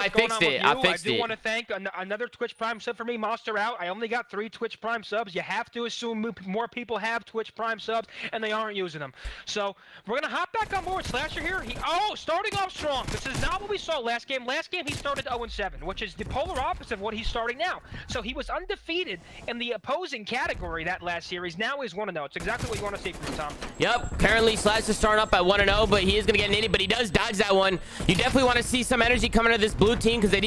I fixed it. I fixed it. I do want to thank another Twitch Prime sub for me, Monster Out. I only got 3 Twitch Prime subs. You have to assume more people have Twitch Prime subs, and they aren't using them. So we're gonna hop back on board Slasher here. Starting off strong. This is not what we saw last game. Last game he started 0-7, which is the polar opposite of what he's starting now. So he was undefeated in the opposing category that last series. Now he's 1-0. It's exactly what you want to see from him, Tom. Yep. Currently Slasher's starting up at 1-0, but he is gonna get an 80, but he does dodge that one. You definitely want to see some energy coming out of this blue team because they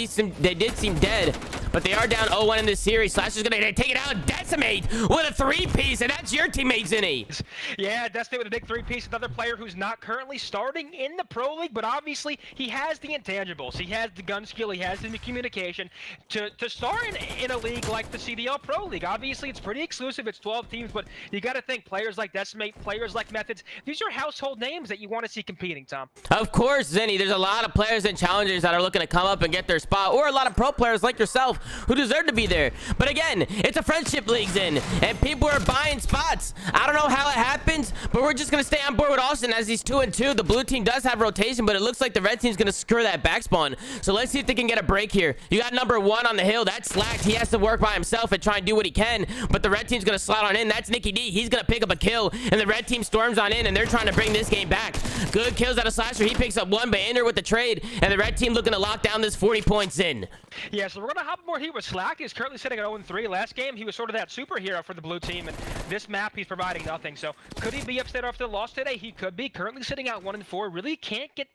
did seem dead, but they are down 0-1 in this series. Slasher's gonna take it out, Decimate with a 3-piece, and that's your teammate, Zinni. Yeah, Decimate with a big 3-piece. Another player who's not currently starting in the Pro League, but obviously he has the intangibles. He has the gun skill. He has the communication to start in a league like the CDL Pro League. Obviously, it's pretty exclusive. It's 12 teams, but you got to think players like Decimate, players like Methods. These are household names that you want to see competing, Tom. Of course, Zinni. There's a lot of players and challengers that are looking to come up and get their spot, or a lot of pro players like yourself who deserve to be there. But again, it's a friendship league, Zin, and people are buying spots. I don't know how it happens, but we're just gonna stay on board with Austin as he's 2-2. The blue team does have rotation, but it looks like the red team's gonna secure that back spawn. So let's see if they can get a break here. You got number 1 on the hill. That's slacked. He has to work by himself and try and do what he can, but the red team's gonna slide on in. That's Nicky D. He's gonna pick up a kill, and the red team storms on in, and they're trying to bring this game back. Good kills out of Slasher. He picks up 1, but Ender with the trade, and the red team looking to lock down this 40 points in. Yeah, so we're going to hop aboard here with Slack. He's currently sitting at 0-3. Last game, he was sort of that superhero for the blue team, and this map, he's providing nothing. So could he be upset after the loss today? He could be. Currently sitting at 1-4. Really can't get,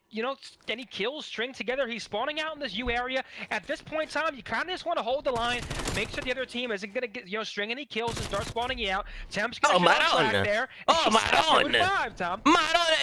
any kills string together. He's spawning out in this U area. At this point in time, you kind of just want to hold the line, make sure the other team isn't going to get, string any kills and start spawning you out. Temp's going to Slack there. Oh, my God.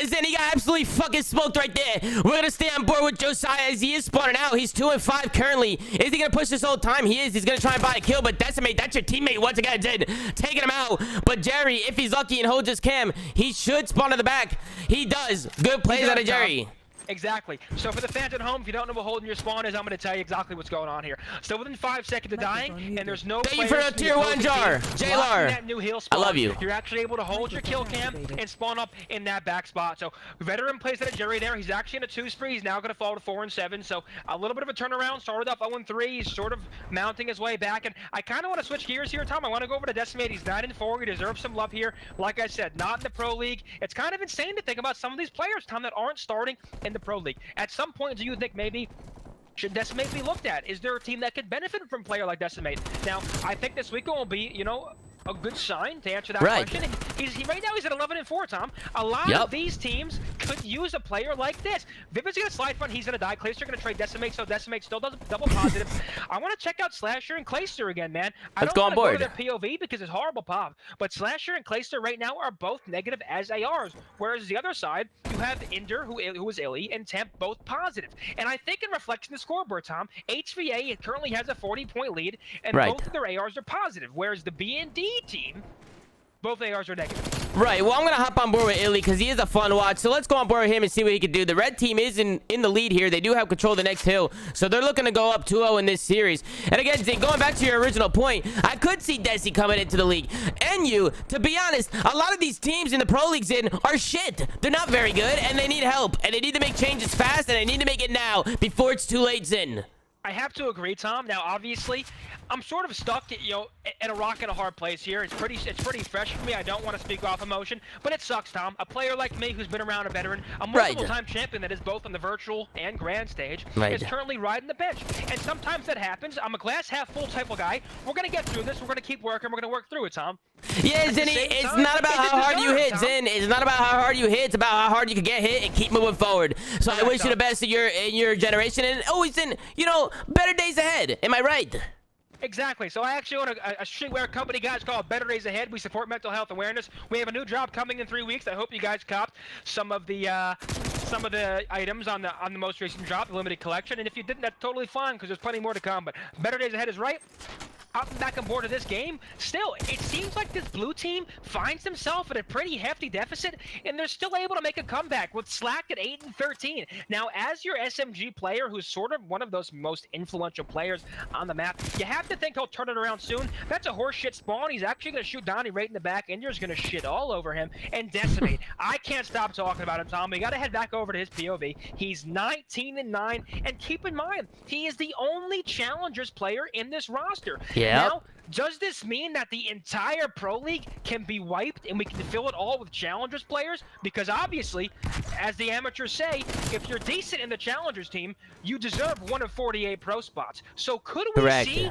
Zen, he got absolutely fucking smoked right there. We're going to stay on board with Josiah as he is spawning out. He's 2-5 currently. Is he gonna push this whole time? He is. He's gonna try and buy a kill, but Decimate, that's your teammate once again, Zed, taking him out. But Jerry, if he's lucky and holds his cam, he should spawn to the back. He does. Good plays out of Jerry. Exactly. So for the fans at home, if you don't know what holding your spawn is, I'm going to tell you exactly what's going on here. So within 5 seconds of dying, and there's no thank you for the tier 1 jar, JLR. I love you. You're actually able to hold your kill cam and spawn up in that back spot. So veteran plays at a Jerry there. He's actually in a 2 spree. He's now going to fall to 4-7. So a little bit of a turnaround. Started off 0-3. He's sort of mounting his way back. And I kind of want to switch gears here, Tom. I want to go over to Decimate. He's 9-4. He deserves some love here. Like I said, not in the Pro League. It's kind of insane to think about some of these players, Tom, that aren't starting in the Pro League. At some point, do you think maybe should Decimate be looked at? Is there a team that could benefit from a player like Decimate? Now, I think this week will be, a good sign to answer that question. Right now he's at 11-4, Tom. A lot of these teams could use a player like this. Vivid's gonna slide front, he's gonna die. Clayster gonna trade Decimate, so Decimate still does double positive. I want to check out Slasher and Clayster again, man. Let's go on board. I don't want to go to their POV because it's horrible pop. But Slasher and Clayster right now are both negative as ARs. Whereas the other side, you have Ender, who is Illy, and Temp both positive. And I think in reflection of the scoreboard, Tom, HVA currently has a 40-point lead, and both of their ARs are positive. Whereas the B and D team, both ARs are negative. Right. Well, I'm going to hop on board with Illy because he is a fun watch. So let's go on board with him and see what he can do. The red team is in the lead here. They do have control of the next hill. So they're looking to go up 2-0 in this series. And again, Zane, going back to your original point, I could see Desi coming into the league. And you, to be honest, a lot of these teams in the Pro Leagues are shit. They're not very good, and they need help. And they need to make changes fast, and they need to make it now before it's too late, Zin. I have to agree, Tom. Now, obviously, I'm sort of stuck, in a rock and a hard place here. It's pretty fresh for me. I don't want to speak off emotion, but it sucks, Tom. A player like me who's been around, a veteran, a multiple-time champion that is both on the virtual and grand stage, is currently riding the bench. And sometimes that happens. I'm a glass-half-full type of guy. We're going to get through this. We're going to keep working. We're going to work through it, Tom. Yeah, Zinni, it's not about how hard you hit, Zin. It's not about how hard you hit. It's about how hard you can get hit and keep moving forward. So I wish you the best in your generation. And always, Zin, better days ahead. Am I right? Exactly. So I actually own a streetwear company, guys, called Better Days Ahead. We support mental health awareness. We have a new drop coming in 3 weeks. I hope you guys copped some of the items on the most recent drop, the limited collection. And if you didn't, that's totally fine because there's plenty more to come. But Better Days Ahead is right. hopping back on board of this game, still, it seems like this blue team finds himself at a pretty hefty deficit, and they're still able to make a comeback with Slack at 8 and 13. Now, as your SMG player, who's sort of one of those most influential players on the map, you have to think he'll turn it around soon. That's a horseshit spawn. He's actually going to shoot Donnie right in the back. Indra's going to shit all over him and decimate. I can't stop talking about him, Tom. We got to head back over to his POV. He's 19 and 9, and keep in mind, he is the only Challengers player in this roster. Yeah. Now, does this mean that the entire Pro League can be wiped and we can fill it all with Challengers players? Because obviously, as the amateurs say, if you're decent in the Challengers team, you deserve one of 48 pro spots. So could we see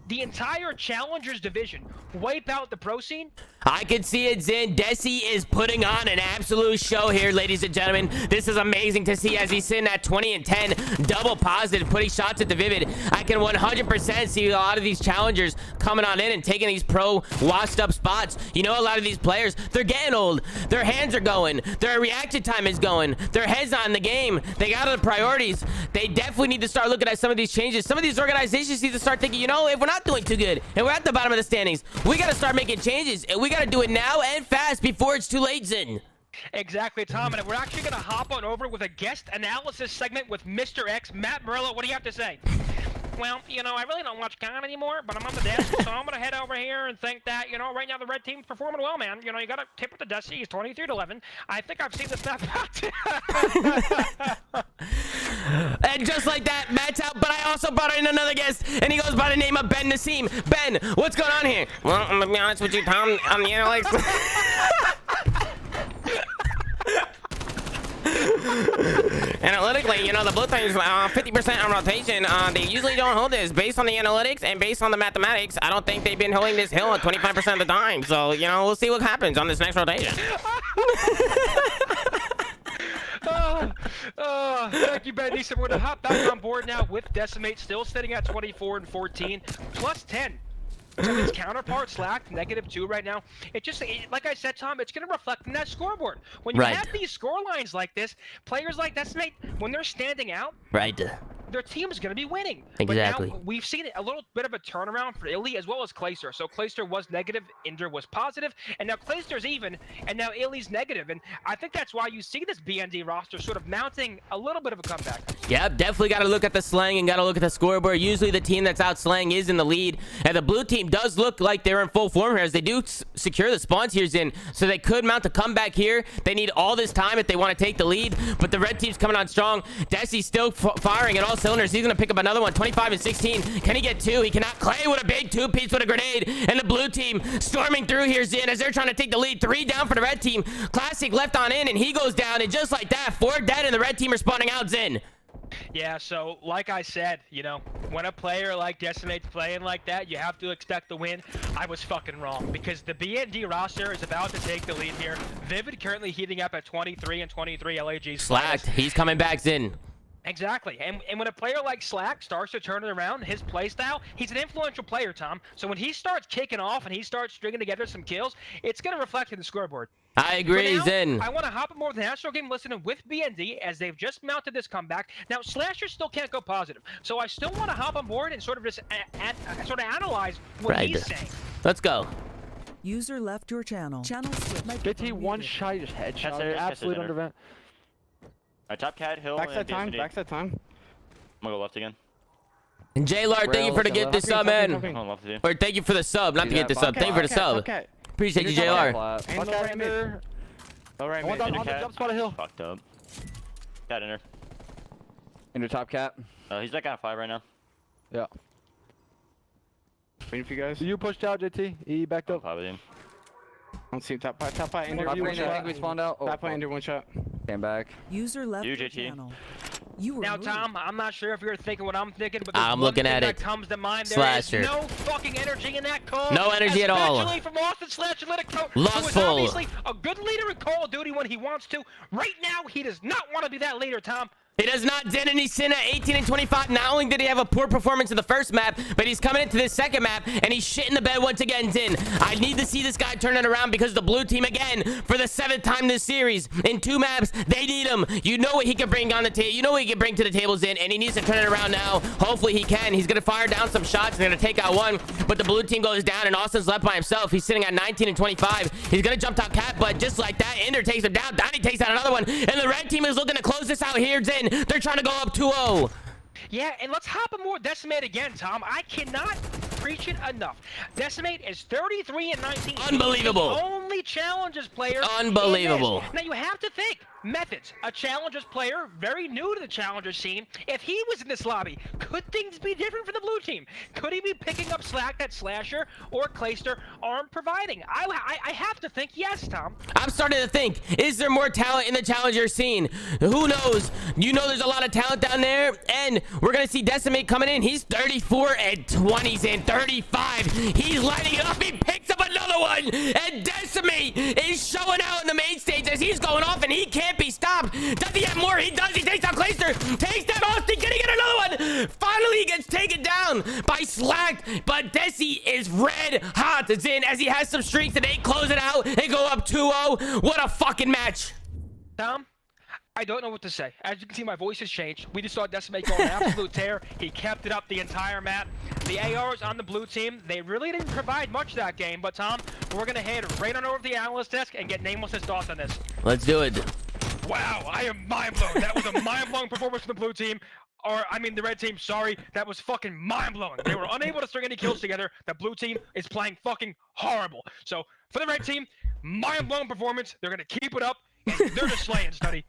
the entire Challengers division wipe out the pro scene? I can see it, Zin. Desi is putting on an absolute show here, ladies and gentlemen. This is amazing to see as he's sitting at 20 and 10, double positive, putting shots at the Vivid. I can 100% see a lot of these challengers coming on in and taking these pro washed up spots. You know, a lot of these players, they're getting old. Their hands are going. Their reaction time is going. Their head's on the game. They got other priorities. They definitely need to start looking at some of these changes. Some of these organizations need to start thinking, you know, if we're not doing too good and we're at the bottom of the standings, we got to start making changes, and we got to do it now and fast before it's too late, Zin. Exactly, Tom, and we're actually going to hop on over with a guest analysis segment with Mr. X. Matt Murillo, what do you have to say? Well, you know, I really don't watch Con anymore, but I'm on the desk, so I'm going to head over here and think that, you know, right now the red team's performing well, man. You know, you got to tip with the Dusty. He's 23-11. I think I've seen the snap out. And just like that, Matt's out, but I also brought in another guest, and he goes by the name of Ben Nassim. Ben, what's going on here? Well, I'm going to be honest with you, Tom, on the analytics. Analytically, you know, the blue team's 50% on rotation. They usually don't hold this. Based on the analytics and based on the mathematics, I don't think they've been holding this hill at 25% of the time. So, you know, we'll see what happens on this next rotation. Thank you, Ben Neeson. We're going to hop back on board now with Decimate, still sitting at 24 and 14, plus 10. So his counterpart Slack, -2 right now. Like I said, Tom, it's going to reflect in that scoreboard. When you have these score lines like this, players like Decimate, when they're standing out, their team is going to be winning. Exactly. But now we've seen a little bit of a turnaround for Illy as well as Clayster. So Clayster was negative, Indra was positive, and now Clayster's even, and now Illy's negative. And I think that's why you see this BND roster sort of mounting a little bit of a comeback. Yep, definitely got to look at the slang and got to look at the scoreboard. Usually the team that's out slang is in the lead, and the blue team does look like they're in full form here as they do secure the spawns here, in, so they could mount a comeback here. They need all this time if they want to take the lead, but the red team's coming on strong. Desi's still firing at all cylinders. He's gonna pick up another one. 25 and 16. Can he get two? He cannot. Clay with a big two-piece with a grenade, and the blue team storming through here, Zin, as they're trying to take the lead. 3 down for the red team. Classic left on in, and he goes down, and just like that, 4 dead, and the red team are spawning out, Zin. Yeah, so like I said, you know, when a player like Decimate's playing like that, you have to expect the win. I was fucking wrong, because the BND roster is about to take the lead here. Vivid currently heating up at 23 and 23 LAGs. Slacked. He's coming back, Zin. Exactly, and when a player like Slack starts to turn it around, his playstyle, he's an influential player, Tom. So when he starts kicking off and he starts stringing together some kills, it's going to reflect in the scoreboard. I agree, Zin. I want to hop aboard the national game listening with BND as they've just mounted this comeback. Now, Slasher still can't go positive, so I still want to hop on board and sort of just sort of analyze what he's saying. Let's go. User left your channel. Channel switch. JT one shot, just headshot. Absolute undervent. Alright, top cat, hill, backside time, backside time. I'm gonna go left again. And J-Lar, thank you for the gift this sub, man. Or thank you for the sub, not to get the sub. Thank you for the sub. Appreciate you, JR. Alright, on the jump spot of hill. Fucked up. Cat in there. Into top cat. He's back on 5 right now. Yeah. Waiting for you guys. You pushed out, JT. He backed up. With him. I don't see him. Top point, Ender. I think we spawned out. Top point, Ender, one shot. Came back. User left your JT. channel. You were Now, moved. Tom, I'm not sure if you're thinking what I'm thinking, but I'm looking at it. that comes to mind. Slasher. There is no fucking energy in that call. No energy at all. Especially from Austin Slasher, let it go. Lustful. Who is obviously a good leader in Call of Duty when he wants to. Right now, he does not want to be that leader, Tom. He does not. Zin, and he's sitting at 18 and 25. Not only did he have a poor performance in the first map, but he's coming into this second map, and he's shit in the bed once again, Zin. I need to see this guy turn it around because the blue team, again, for the 7th time this series, in 2 maps, they need him. You know what he can bring on the table. You know what he can bring to the table, Zin, and he needs to turn it around now. Hopefully he can. He's going to fire down some shots. He's going to take out one, but the blue team goes down, and Austin's left by himself. He's sitting at 19 and 25. He's going to jump top cat, but just like that, Ender takes him down. Donnie takes out another one, and the red team is looking to close this out here, Zin. They're trying to go up 2-0. Yeah, and let's hop on more Decimate again, Tom. I cannot preach it enough. Decimate is 33 and 19. Unbelievable. He's the only Challengers player. Unbelievable. Now you have to think, Methods, a Challengers player, very new to the Challengers scene. If he was in this lobby, could things be different for the blue team? Could he be picking up slack that Slasher or Clayster aren't providing? I have to think yes, Tom. I'm starting to think, is there more talent in the Challenger scene? Who knows? You know there's a lot of talent down there, and we're going to see Decimate coming in. He's 34 and 20s and 35. He's lighting it up. He picks up another one, and Decimate is showing out in the main stage as he's going off, and he can't be stopped. Does he have more? He does. He takes out Clayster. Takes down Austin. Can he get another one? Finally, he gets taken down by Slack, but Desi is red hot. It's in as he has some streaks, and they close it out and go up 2-0. What a fucking match. Tom, I don't know what to say. As you can see, my voice has changed. We just saw Decimate go on an absolute tear. He kept it up the entire map. The ARs on the blue team, they really didn't provide much that game. But Tom, we're going to head right on over to the analyst desk and get Nameless's thoughts on this. Let's do it. Wow, I am mind blown. That was a mind blowing performance from the blue team. Or, I mean, the red team, sorry. That was fucking mind blowing. They were unable to string any kills together. The blue team is playing fucking horrible. So, for the red team, mind blowing performance. They're going to keep it up. And they're just slaying, Study.